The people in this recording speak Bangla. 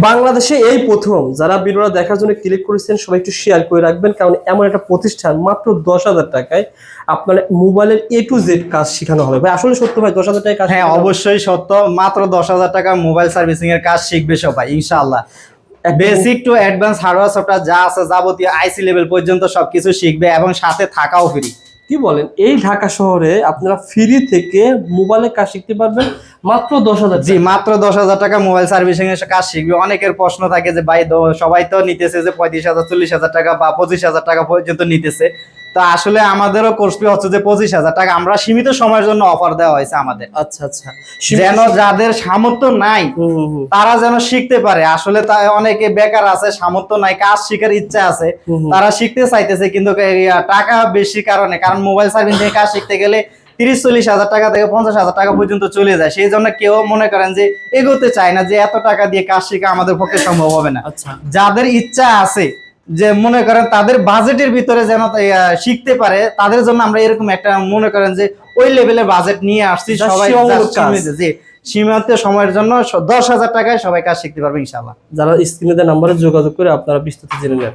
বাংলাদেশে এই প্রথম যারা ভিডিওটা দেখার জন্য ক্লিক করেছেন সবাই একটু শেয়ার করে রাখবেন, কারণ এমন একটা প্রতিষ্ঠান মাত্র 10,000 টাকায় আপনার মোবাইলের A to Z কাজ শেখানো হবে। ভাই আসলে সত্য ভাই 10,000 টাকায় কাজ? হ্যাঁ, অবশ্যই সত্য। মাত্র 10,000 টাকা মোবাইল সার্ভিসিং এর কাজ শিখবে সবাই ইনশাআল্লাহ। Basic to advance hardware software যা আছে যাবতীয় আইসি লেভেল পর্যন্ত সবকিছু শিখবে এবং সাথে থাকাও ফ্রি। কি বলেন, এই ঢাকা শহরে আপনারা ফ্রি থেকে মোবাইলের কাজ শিখতে পারবেন মাত্র 10,000? জি, মাত্র 10,000 টাকা মোবাইল সার্ভিসিং এর কাজ শিখবে। অনেকের প্রশ্ন থাকে যে ভাই সবাই তো নিতেছে যে 35,000 40,000 টাকা বা 25,000 টাকা পর্যন্ত নিতেছে। তো আসলে আমাদেরও কোর্স ফি হচ্ছে যে 25,000 টাকা আমরা সীমিত সময়ের জন্য অফার দেওয়া হয়েছে আমাদের। আচ্ছা আচ্ছা, যেন যাদের সামর্থ্য নাই তারা যেন শিখতে পারে। আসলে অনেকে বেকার আছে, সামর্থ্য নাই, কাজ শিখার ইচ্ছা আছে, তারা শিখতে চাইতেছে কিন্তু টাকা বেশি কারণ মোবাইল সার্ভিসিং কাজ শিখতে গেলে 30-40,000 টাকা থেকে 50,000 টাকা পর্যন্ত চলে যায়। সেই জন্য কেউ মনে করেন যে এগোতে চায় না, যে এত টাকা দিয়ে কাজ শেখা আমাদের পক্ষে সম্ভব হবে না। আচ্ছা, যাদের ইচ্ছা আছে যে মনে করেন তাদের বাজেটের ভিতরে যেন শিখতে পারে, তাদের জন্য আমরা এরকম একটা মনে করেন যে ওই লেভেলের বাজেট নিয়ে আসছি। সবাই সীমিত সময়ের জন্য 10,000 টাকায় সবাই কাজ শিখতে পারবে ইনশাআল্লাহ। যারা স্ক্রিনে দেওয়া নম্বরে যোগাযোগ করে আপনারা বিস্তারিত জেনে নেন।